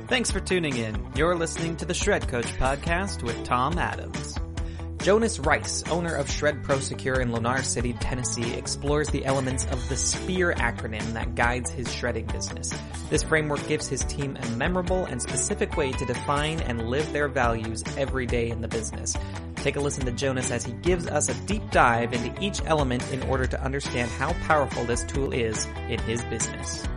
Thanks for tuning in. You're listening to the Shred Coach podcast with Tom Adams. Jonas Rice, owner of ShredPro Secure in Lenoir City, Tennessee, explores the elements of the S.P.E.A.R acronym that guides his shredding business. This framework gives his team a memorable and specific way to define and live their values every day in the business. Take a listen to Jonas as he gives us a deep dive into each element in order to understand how powerful this tool is in his business.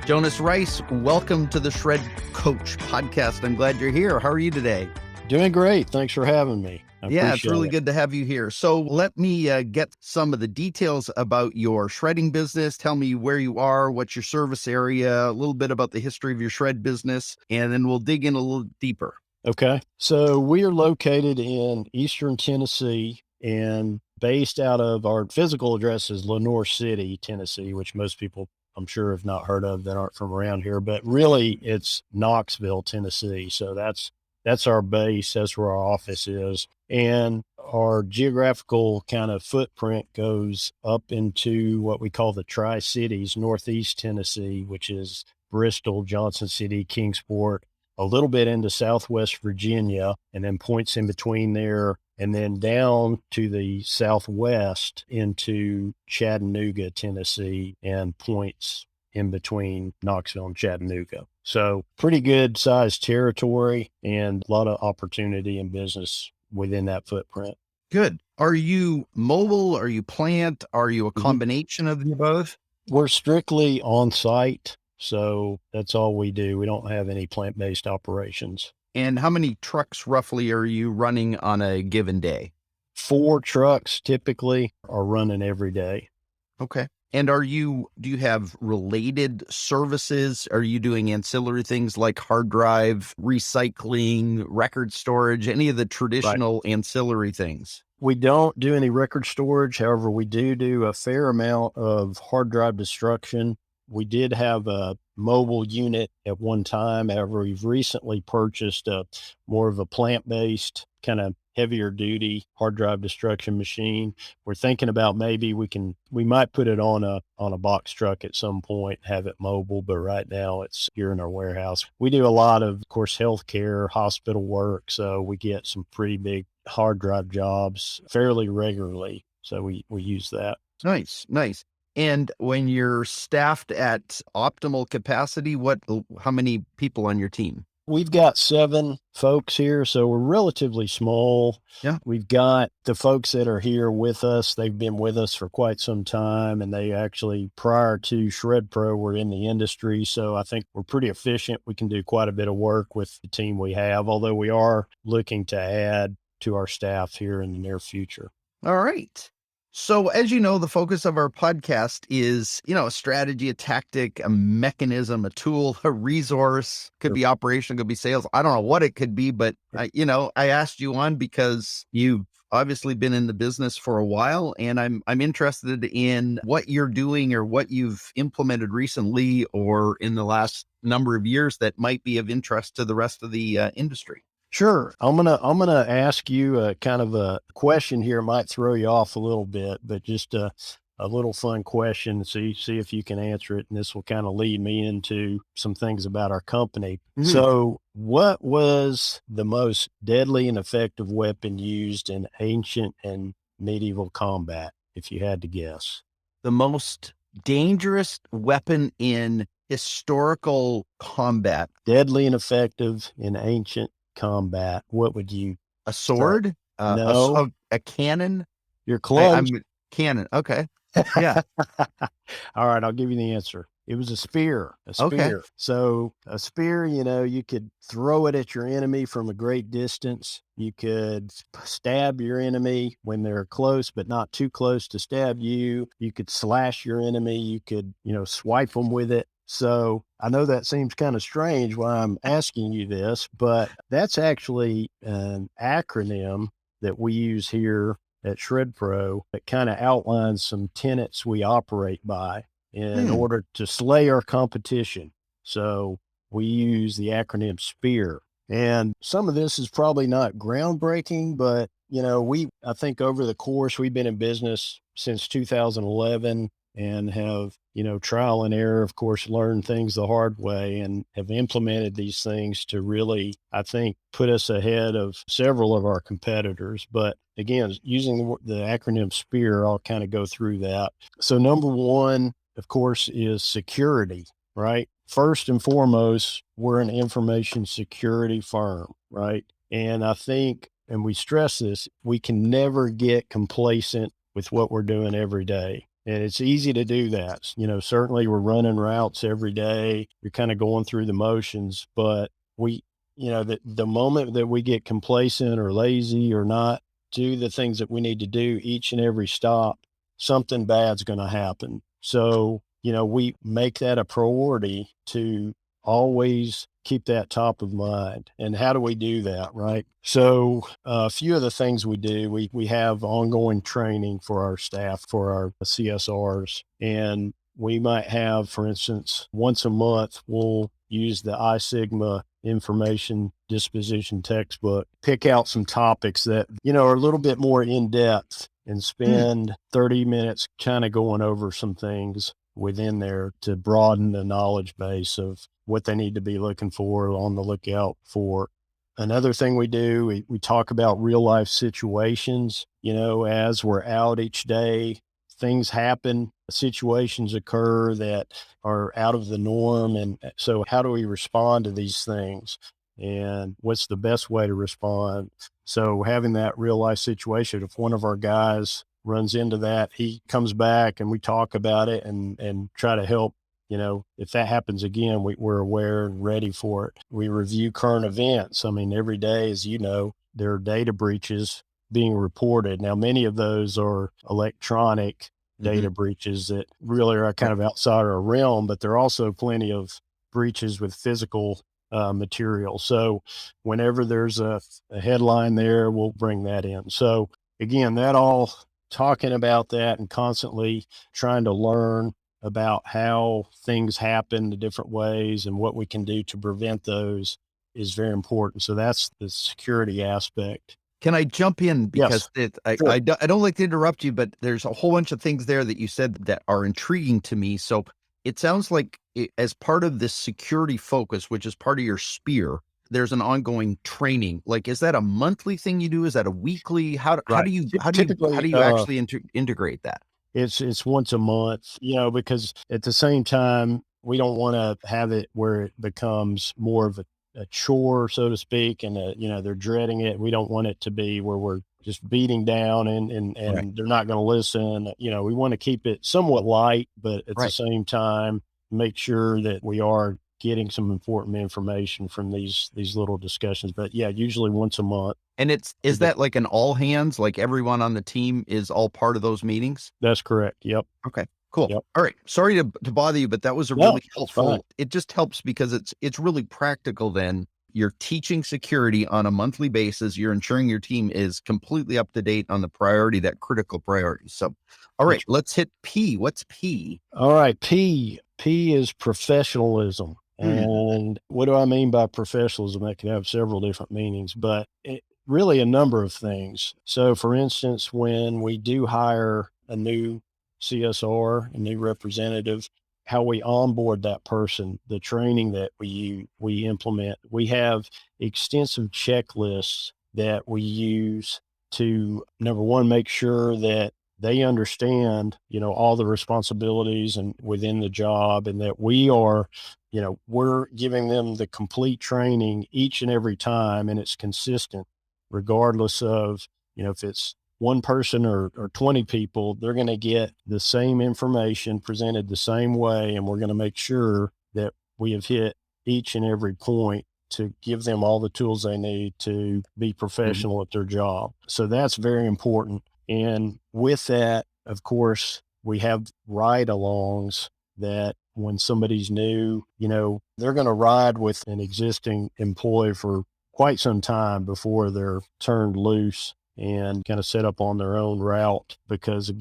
Jonas Rice, welcome to the Shred Coach podcast. I'm glad you're here. How are you today? Doing great. Thanks for having me. Yeah, it's really good to have you here. So let me get some of the details about your shredding business. Tell me where you are, what's your service area, a little bit about the history of your shred business, and then we'll dig in a little deeper. Okay. So we are located in Eastern Tennessee and based out of our physical address is Lenoir City, Tennessee, which most people I'm sure have not heard of that aren't from around here, but really it's Knoxville, Tennessee. So that's our base. That's where our office is. And our geographical kind of footprint goes up into what we call the Tri-Cities, Northeast Tennessee, which is Bristol, Johnson City, Kingsport, a little bit into Southwest Virginia, and then points in between there, and then down to the Southwest into Chattanooga, Tennessee, and points in between Knoxville and Chattanooga. So pretty good sized territory and a lot of opportunity and business within that footprint. Good. Are you mobile? Are you plant? Are you a combination of the above? We're strictly on site. So that's all we do. We don't have any plant-based operations. And how many trucks roughly are you running on a given day? 4 trucks typically are running every day. Okay. And do you have related services? Are you doing ancillary things like hard drive, recycling, record storage, any of the traditional ancillary things? We don't do any record storage. However, we do a fair amount of hard drive destruction. We did have a mobile unit at one time. However, we've recently purchased more of a plant-based kind of heavier duty hard drive destruction machine. We're thinking about maybe we might put it on a box truck at some point, have it mobile, but right now it's here in our warehouse. We do a lot of course, healthcare, hospital work. So we get some pretty big hard drive jobs fairly regularly. So we use that. Nice. And when you're staffed at optimal capacity, how many people on your team? We've got 7 folks here, so we're relatively small. Yeah. We've got the folks that are here with us. They've been with us for quite some time, and they actually, prior to ShredPro, were in the industry. So I think we're pretty efficient. We can do quite a bit of work with the team we have, although we are looking to add to our staff here in the near future. All right. So as you know, the focus of our podcast is, a strategy, a tactic, a mechanism, a tool, a resource, could be operation, could be sales. I don't know what it could be, but I asked you on because you've obviously been in the business for a while, and I'm interested in what you're doing or what you've implemented recently or in the last number of years that might be of interest to the rest of the industry. Sure. I'm gonna ask you a kind of a question here. It might throw you off a little bit, but just a little fun question. See if you can answer it. And this will kind of lead me into some things about our company. Mm-hmm. So what was the most deadly and effective weapon used in ancient and medieval combat, if you had to guess? The most dangerous weapon in historical combat. Deadly and effective in ancient combat. What would you? A sword? No. A cannon? You're close. I'm cannon. Okay. Yeah. All right. I'll give you the answer. It was a spear. Okay. So a spear, you could throw it at your enemy from a great distance. You could stab your enemy when they're close, but not too close to stab you. You could slash your enemy. You could, swipe them with it. So I know that seems kind of strange why I'm asking you this, but that's actually an acronym that we use here at ShredPro that kind of outlines some tenets we operate by in order to slay our competition. So we use the acronym S.P.E.A.R. And some of this is probably not groundbreaking, but, I think over the course, we've been in business since 2011. and have, trial and error, of course, learned things the hard way and have implemented these things to really, I think, put us ahead of several of our competitors. But again, using the acronym S.P.E.A.R, I'll kind of go through that. So number one, of course, is security, right? First and foremost, we're an information security firm, right? And I think, and we stress this, we can never get complacent with what we're doing every day. And it's easy to do that. Certainly we're running routes every day. You're kind of going through the motions, but the moment that we get complacent or lazy or not do the things that we need to do each and every stop, something bad's going to happen. So, we make that a priority to always keep that top of mind. And how do we do that, right? So a few of the things we do, we have ongoing training for our staff, for our CSRs. And we might have, for instance, once a month, we'll use the iSigma information disposition textbook, pick out some topics that, are a little bit more in depth and spend 30 minutes kind of going over some things within there to broaden the knowledge base of what they need to be looking for, on the lookout for. Another thing we do, we talk about real life situations, as we're out each day, things happen, situations occur that are out of the norm. And so how do we respond to these things? And what's the best way to respond? So having that real life situation, if one of our guys runs into that, he comes back and we talk about it and try to help. If that happens again, we're aware and ready for it. We review current events. I mean, every day, as there are data breaches being reported. Now, many of those are electronic data breaches that really are kind of outside our realm, but there are also plenty of breaches with physical material. So whenever there's a headline there, we'll bring that in. So again, that all talking about that and constantly trying to learn about how things happen the different ways and what we can do to prevent those is very important. So that's the security aspect. Can I jump in? Because Yes, I don't like to interrupt you, but there's a whole bunch of things there that you said that are intriguing to me. So it sounds like as part of this security focus, which is part of your S.P.E.A.R, there's an ongoing training. Like, is that a monthly thing you do? Is that a weekly? How do you actually integrate that? It's once a month, because at the same time, we don't want to have it where it becomes more of a chore, so to speak, and they're dreading it. We don't want it to be where we're just beating down and Right. they're not going to listen. We want to keep it somewhat light, but at the same time, make sure that we are getting some important information from these little discussions. But yeah, usually once a month. And is that like an all hands, like everyone on the team is all part of those meetings? That's correct. Yep. Okay, cool. Yep. All right. Sorry to bother you, but that was a really helpful. It just helps because it's really practical then. You're teaching security on a monthly basis. You're ensuring your team is completely up to date on the priority, that critical priority. So, all right, let's hit P. What's P? All right. P is professionalism. And what do I mean by professionalism? That can have several different meanings, but really a number of things. So for instance, when we do hire a new CSR, a new representative, how we onboard that person, the training that we implement, we have extensive checklists that we use to, number one, make sure that they understand, all the responsibilities and within the job, and that we are, we're giving them the complete training each and every time, and it's consistent regardless of, if it's one person or 20 people, they're going to get the same information presented the same way. And we're going to make sure that we have hit each and every point to give them all the tools they need to be professional at their job. So that's very important. And with that, of course, we have ride-alongs that when somebody's new, they're going to ride with an existing employee for quite some time before they're turned loose and kind of set up on their own route, because,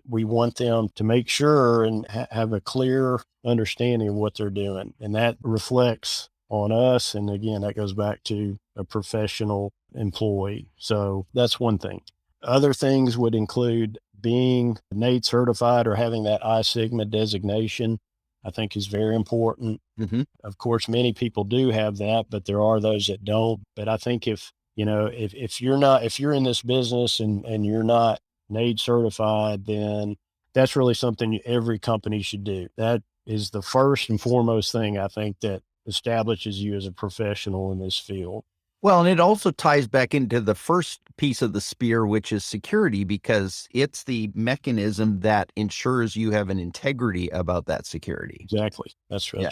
we want them to make sure and have a clear understanding of what they're doing. And that reflects on us. And again, that goes back to a professional employee. So that's one thing. Other things would include being NAID certified or having that I Sigma designation, I think is very important. Mm-hmm. Of course, many people do have that, but there are those that don't. But I think if you're in this business and you're not NAID certified, then that's really something every company should do. That is the first and foremost thing I think that establishes you as a professional in this field. Well, and it also ties back into the first piece of the S.P.E.A.R, which is security, because it's the mechanism that ensures you have an integrity about that security. Exactly. That's right.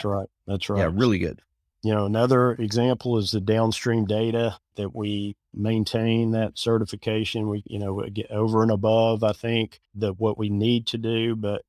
That's right. Yeah, really good. Another example is the downstream data that we maintain that certification. We get over and above, I think, what we need to do, but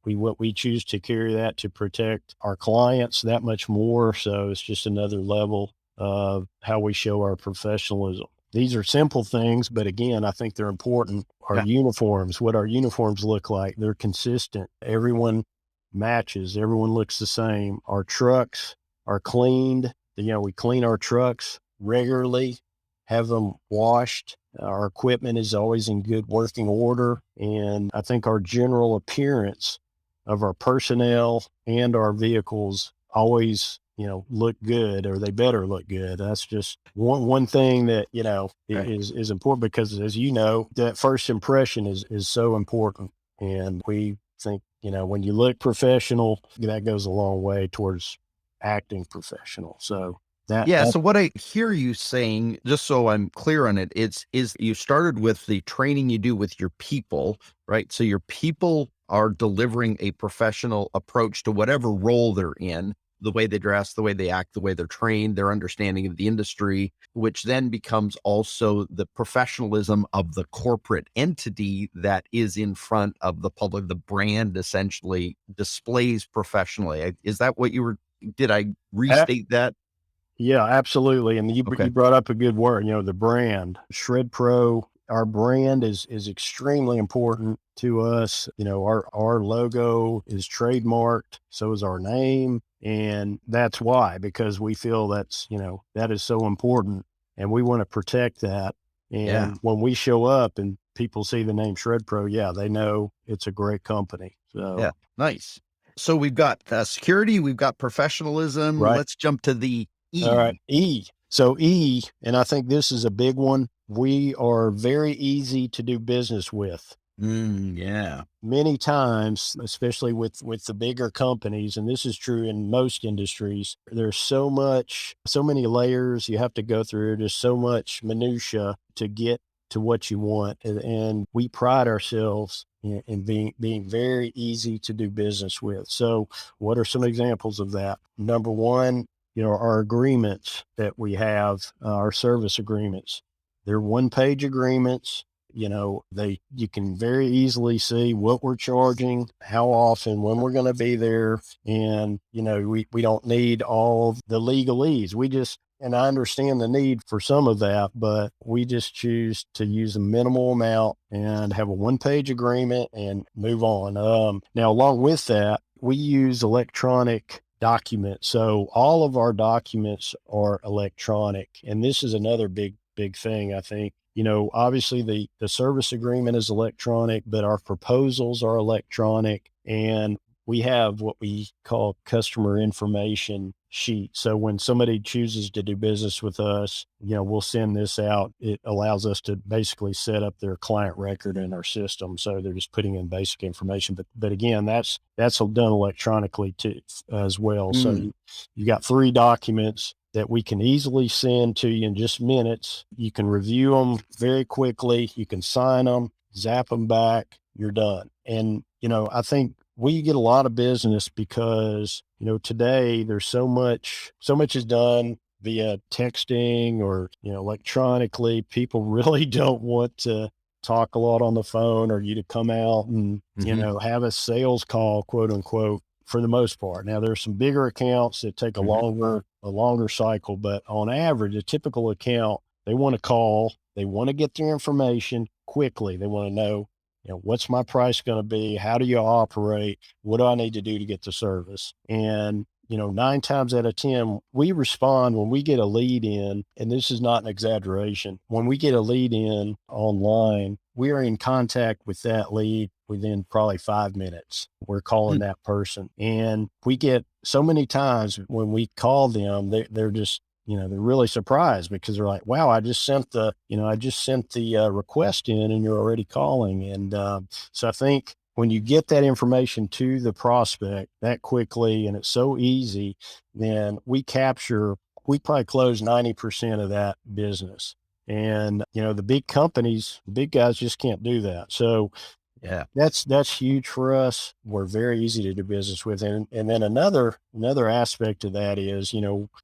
what we choose to carry that to protect our clients that much more. So it's just another level of how we show our professionalism. These are simple things, but again, I think they're important. Our uniforms, what our uniforms look like, they're consistent. Everyone matches. Everyone looks the same. Our trucks are cleaned. We clean our trucks regularly, have them washed. Our equipment is always in good working order. And I think our general appearance of our personnel and our vehicles always, look good, or they better look good. That's just one thing that, is important, because as you know, that first impression is so important. And we think, when you look professional, that goes a long way towards acting professional. So so what I hear you saying, just so I'm clear on it, is you started with the training you do with your people, right? So your people are delivering a professional approach to whatever role they're in, the way they dress, the way they act, the way they're trained, their understanding of the industry, which then becomes also the professionalism of the corporate entity that is in front of the public. The brand essentially displays professionally. Is that what did I restate that? Yeah, absolutely. And you brought up a good word, the brand. ShredPro, our brand is extremely important to us. Our logo is trademarked, so is our name. And that's why, because we feel that is so important, and we want to protect that. And when we show up and people see the name ShredPro, they know it's a great company. So yeah, nice. So we've got security, we've got professionalism. Right. Let's jump to the E. All right. E. So E, and I think this is a big one. We are very easy to do business with. Yeah. Many times, especially with the bigger companies, and this is true in most industries, there's so many layers you have to go through. There's so much minutia to get to what you want. And we pride ourselves in being very easy to do business with. So what are some examples of that? Number one, our agreements that we have, our service agreements, they're one-page agreements. You can very easily see what we're charging, how often, when we're going to be there. And, we don't need all the legalese. And I understand the need for some of that, but we just choose to use a minimal amount and have a one-page agreement and move on. Now, along with that, we use electronic documents. So all of our documents are electronic. And this is another big thing, I think. Obviously the service agreement is electronic, but our proposals are electronic, and we have what we call customer information sheet. So when somebody chooses to do business with us, we'll send this out. It allows us to basically set up their client record in our system. So they're just putting in basic information. But again, that's done electronically too, as well. So you got 3 documents that we can easily send to you in just minutes. You can review them very quickly. You can sign them, zap them back, you're done. And, I think we get a lot of business because, today there's so much is done via texting or, electronically. People really don't want to talk a lot on the phone, or you to come out and, have a sales call, quote unquote, for the most part. Now there's some bigger accounts that take a longer cycle, but on average, a typical account, they want to call, they want to get their information quickly. They want to know, what's my price going to be? How do you operate? What do I need to do to get the service? And, 9 times out of 10, we respond when we get a lead in, and this is not an exaggeration. When we get a lead in online, we are in contact with that lead within probably 5 minutes. We're calling that person. And we get so many times when we call them, they're just, they're really surprised because they're like, wow, I just sent the request in and you're already calling. And so I think when you get that information to the prospect that quickly and it's so easy, then we probably close 90% of that business. And, the big companies, the big guys just can't do that. So Yeah. that's huge for us. We're very easy to do business with. And then another aspect of that is,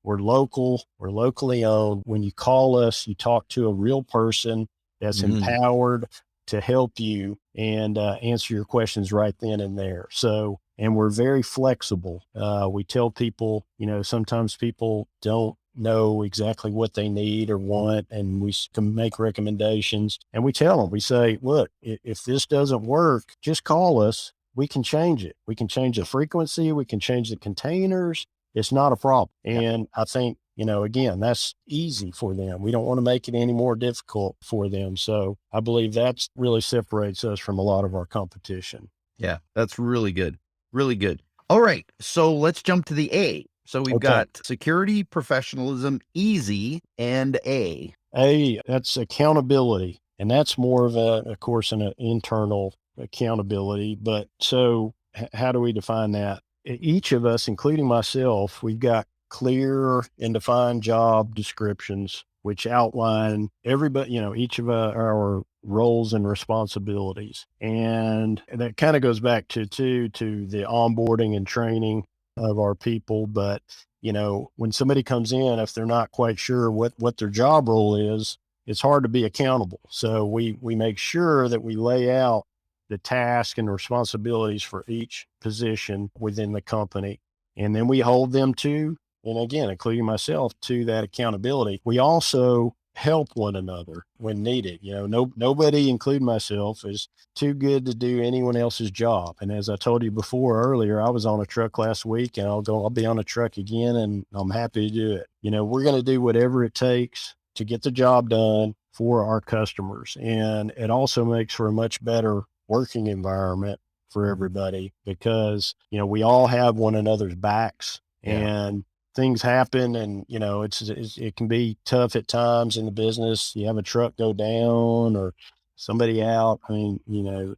we're local, we're locally owned. When you call us, you talk to a real person that's empowered to help you and answer your questions right then and there. So, and we're very flexible. We tell people, sometimes people don't know exactly what they need or want, and we can make recommendations. And we tell them, we say, look, if this doesn't work, just call us. We can change it. We can change the frequency. We can change the containers. It's not a problem. And I think, again, that's easy for them. We don't want to make it any more difficult for them. So I believe that really separates us from a lot of our competition. Yeah, that's really good. Really good. All right. So let's jump to the A. So we've got security, professionalism, easy, and A. A, that's accountability. And that's more of course, an internal accountability. But so how do we define that? Each of us, including myself, we've got clear and defined job descriptions, which outline everybody, each of our roles and responsibilities. And that kind of goes back to the onboarding and training of our people. But, when somebody comes in, if they're not quite sure what their job role is, it's hard to be accountable. So we make sure that we lay out the task and responsibilities for each position within the company. And then we hold them to, and again, including myself, to that accountability. We also help one another when needed. Nobody, including myself, is too good to do anyone else's job. And as I told you before earlier, I was on a truck last week, and I'll be on a truck again, and I'm happy to do it. We're going to do whatever it takes to get the job done for our customers. And it also makes for a much better working environment for everybody because, we all have one another's backs and things happen, and it can be tough at times in the business. You have a truck go down or somebody out. I mean,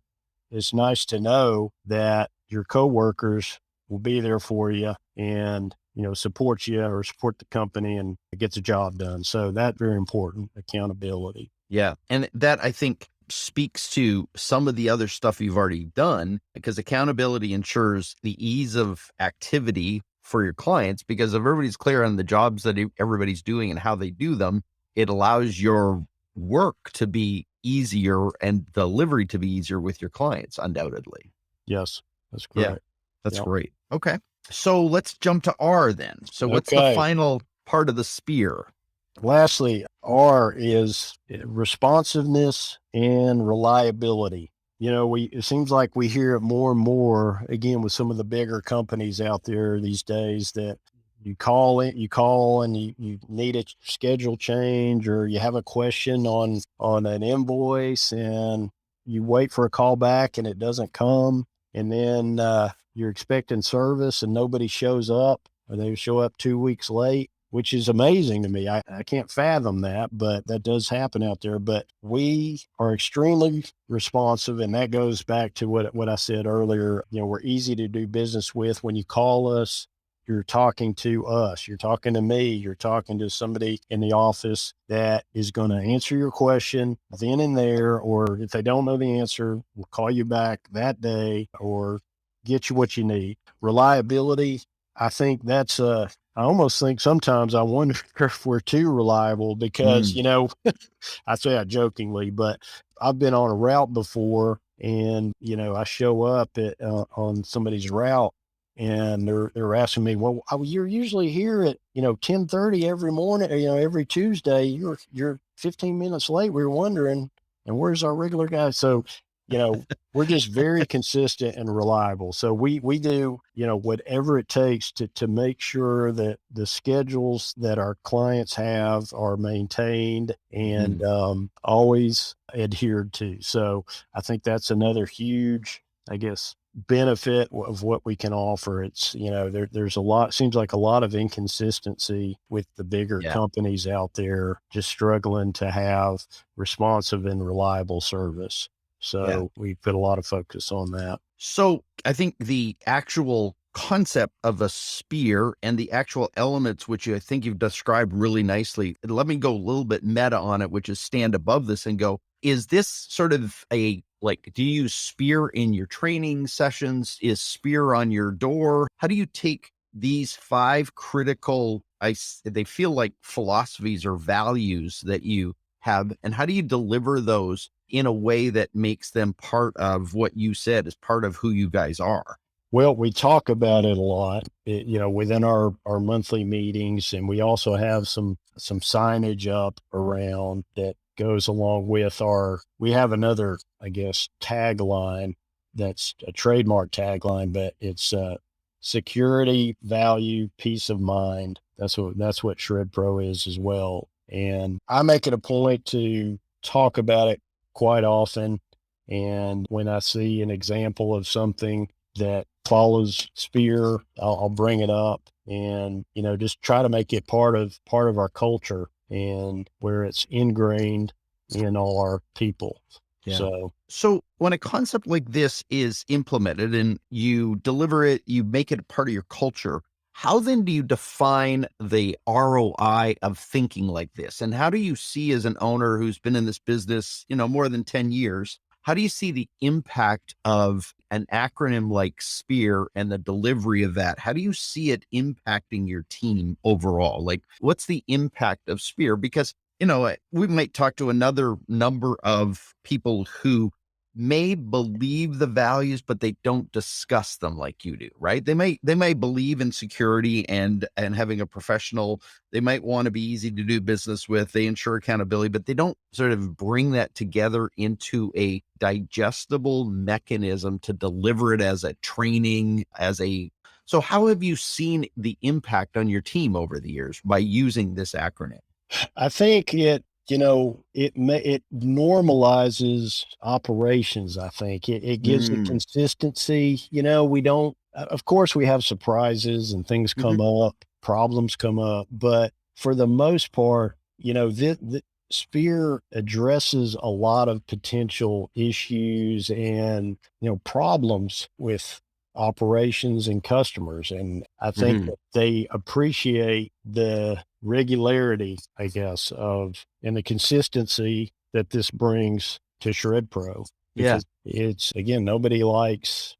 it's nice to know that your coworkers will be there for you and support you or support the company and get the job done. So that's very important, accountability. Yeah, and that, I think, speaks to some of the other stuff you've already done, because accountability ensures the ease of activity for your clients, because if everybody's clear on the jobs that everybody's doing and how they do them, it allows your work to be easier and delivery to be easier with your clients, undoubtedly. Yes, that's correct. Yeah, that's great. Okay. So let's jump to R then. So what's the final part of the S.P.E.A.R? Lastly, R is responsiveness and reliability. It seems like we hear it more and more, again, with some of the bigger companies out there these days, that you call and you need a schedule change, or you have a question on an invoice and you wait for a call back and it doesn't come. And then you're expecting service and nobody shows up, or they show up 2 weeks late, which is amazing to me. I can't fathom that, but that does happen out there. But we are extremely responsive, and that goes back to what I said earlier. We're easy to do business with. When you call us, you're talking to us, you're talking to me, you're talking to somebody in the office that is going to answer your question then and there, or if they don't know the answer, we'll call you back that day or get you what you need. Reliability, I think that's I almost think sometimes I wonder if we're too reliable because, I say that jokingly, but I've been on a route before and, I show up on somebody's route and they're asking me, well, you're usually here at, 10:30 every morning, every Tuesday, you're 15 minutes late. We were wondering, and where's our regular guy? So we're just very consistent and reliable. So we do, whatever it takes to make sure that the schedules that our clients have are maintained and always adhered to. So I think that's another huge, I guess, benefit of what we can offer. It's, there's seems like a lot of inconsistency with the bigger Yeah. companies out there just struggling to have responsive and reliable service. So we put a lot of focus on that. So I think the actual concept of a spear and the actual elements, which I think you've described really nicely, let me go a little bit meta on it, which is stand above this and go, is this sort of do you use spear in your training sessions? Is spear on your door? How do you take these 5 critical, they feel like philosophies or values that you have, and how do you deliver those in a way that makes them part of what you said is part of who you guys are? Well, we talk about it a lot, within our monthly meetings, and we also have some signage up around that goes along with we have another, I guess, tagline that's a trademark tagline, but it's security, value, peace of mind. That's what ShredPro is as well. And I make it a point to talk about it quite often. And when I see an example of something that follows S.P.E.A.R, I'll bring it up and, just try to make it part of our culture and where it's ingrained in all our people. Yeah. So when a concept like this is implemented and you deliver it, you make it part of your culture, how then do you define the ROI of thinking like this? And how do you see, as an owner who's been in this business, more than 10 years, how do you see the impact of an acronym like S.P.E.A.R and the delivery of that? How do you see it impacting your team overall? Like, what's the impact of S.P.E.A.R? Because, we might talk to another number of people who may believe the values, but they don't discuss them like you do, right? They may believe in security and having a professional. They might want to be easy to do business with. They ensure accountability, but they don't sort of bring that together into a digestible mechanism to deliver it as a training, so how have you seen the impact on your team over the years by using this acronym? I think it normalizes operations. I think it gives it consistency. We don't, of course, we have surprises and things come up, problems come up, but for the most part, the S.P.E.A.R addresses a lot of potential issues and, problems with operations and customers. And I think that they appreciate the regularity, I guess, and the consistency that this brings to ShredPro. Because it's, again, nobody likes,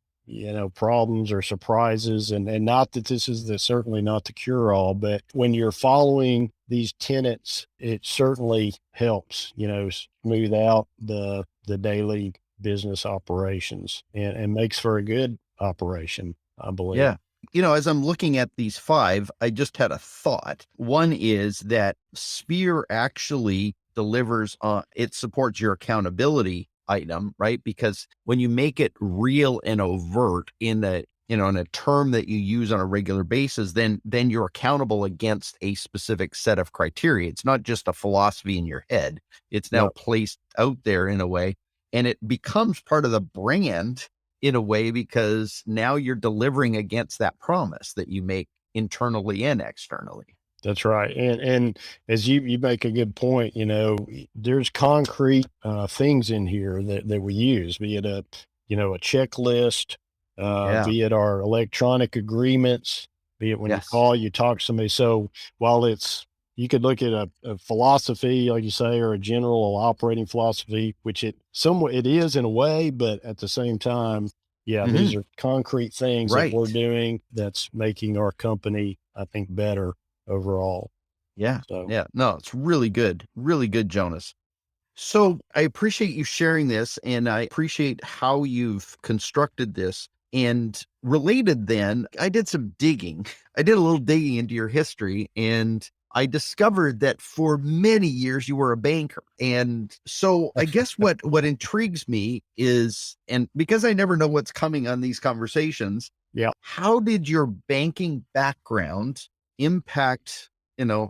problems or surprises. And not that this is certainly not the cure all, but when you're following these tenets, it certainly helps, smooth out the daily business operations and makes for a good operation, I believe. Yeah. As I'm looking at these 5, I just had a thought. One is that S.P.E.A.R actually delivers it supports your accountability item, right? Because when you make it real and overt in a term that you use on a regular basis, then you're accountable against a specific set of criteria. It's not just a philosophy in your head. It's now placed out there in a way, and it becomes part of the brand in a way, because now you're delivering against that promise that you make internally and externally. That's right. And as you make a good point, there's concrete things in here that we use, be it a checklist, be it our electronic agreements, be it when you call, you talk to somebody. So while you could look at a philosophy, like you say, or a general operating philosophy, which it is in a way, but at the same time, these are concrete things that we're doing that's making our company, I think, better overall. Yeah. No, it's really good. Really good, Jonas. So I appreciate you sharing this, and I appreciate how you've constructed this. And related then, I did some digging. I did a little digging into your history, and I discovered that for many years you were a banker. And so I guess what intrigues me is, and because I never know what's coming on these conversations, Yeah. how did your banking background impact,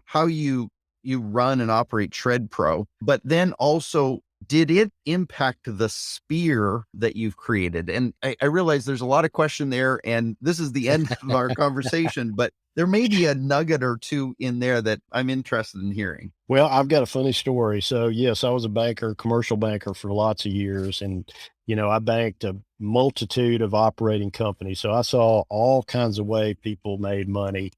how you run and operate ShredPro, but then also did it impact the S.P.E.A.R that you've created? And I realize there's a lot of question there, and this is the end of our conversation, but there may be a nugget or two in there that I'm interested in hearing. Well, I've got a funny story. So yes, I was a banker, commercial banker for lots of years. And, I banked a multitude of operating companies. So I saw all kinds of ways people made money,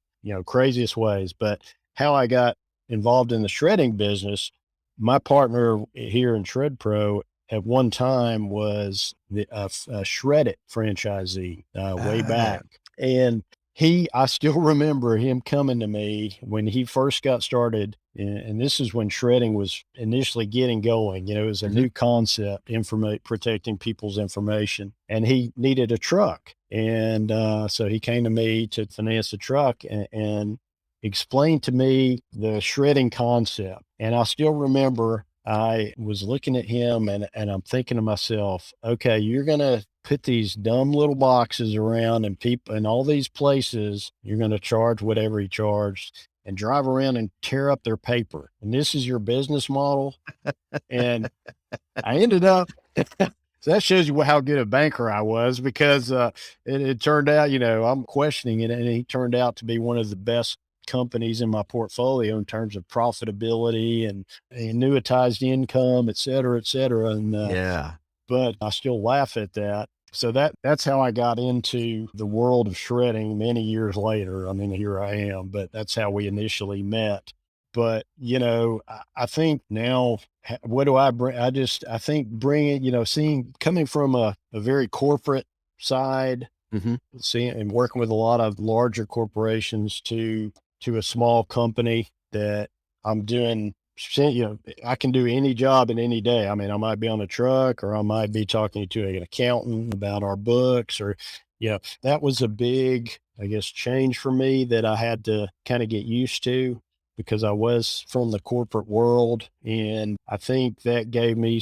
craziest ways. But how I got involved in the shredding business, my partner here in ShredPro at one time was a Shred It franchisee way back. And I still remember him coming to me when he first got started. And this is when shredding was initially getting going. It was a new concept, protecting people's information. And he needed a truck. And so he came to me to finance the truck and explained to me the shredding concept. And I still remember I was looking at him and I'm thinking to myself, okay, you're going to put these dumb little boxes around and people in all these places, you're going to charge whatever he charged and drive around and tear up their paper. And this is your business model. And I ended up, so that shows you how good a banker I was, because it turned out, I'm questioning it, and he turned out to be one of the best companies in my portfolio in terms of profitability and annuitized income, et cetera, et cetera. And, but I still laugh at that. So that's how I got into the world of shredding many years later. I mean, here I am, but that's how we initially met. But, I think now, what do I bring? I think bringing, coming from a very corporate side, seeing and working with a lot of larger corporations to a small company that I'm doing, I can do any job in any day. I mean, I might be on a truck, or I might be talking to an accountant about our books, or, that was a big, I guess, change for me that I had to kind of get used to, because I was from the corporate world. And I think that gave me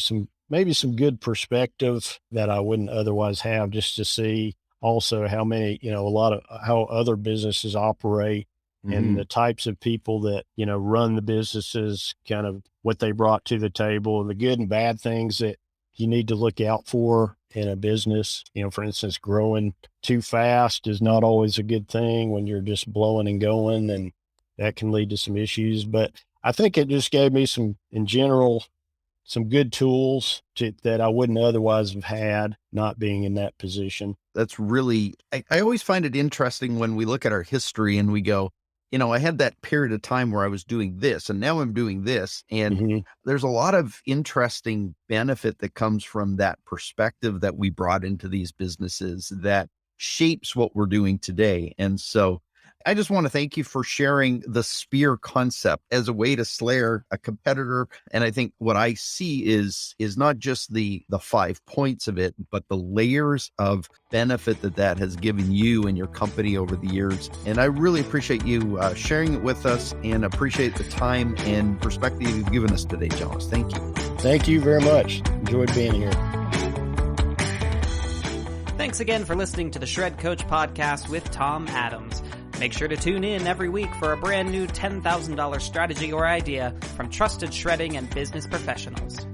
maybe some good perspective that I wouldn't otherwise have, just to see also how many, a lot of how other businesses operate. And the types of people that, run the businesses, kind of what they brought to the table, and the good and bad things that you need to look out for in a business. For instance, growing too fast is not always a good thing when you're just blowing and going, and that can lead to some issues. But I think it just gave me in general, some good tools that I wouldn't otherwise have had, not being in that position. That's really, I always find it interesting when we look at our history and we go, I had that period of time where I was doing this, and now I'm doing this. And there's a lot of interesting benefit that comes from that perspective that we brought into these businesses that shapes what we're doing today. And so I just want to thank you for sharing the S.P.E.A.R concept as a way to slay a competitor. And I think what I see is not just the 5 points of it, but the layers of benefit that has given you and your company over the years. And I really appreciate you sharing it with us, and appreciate the time and perspective you've given us today, Jonas. Thank you. Thank you very much. Enjoyed being here. Thanks again for listening to the Shred Coach podcast with Tom Adams. Make sure to tune in every week for a brand new $10,000 strategy or idea from trusted shredding and business professionals.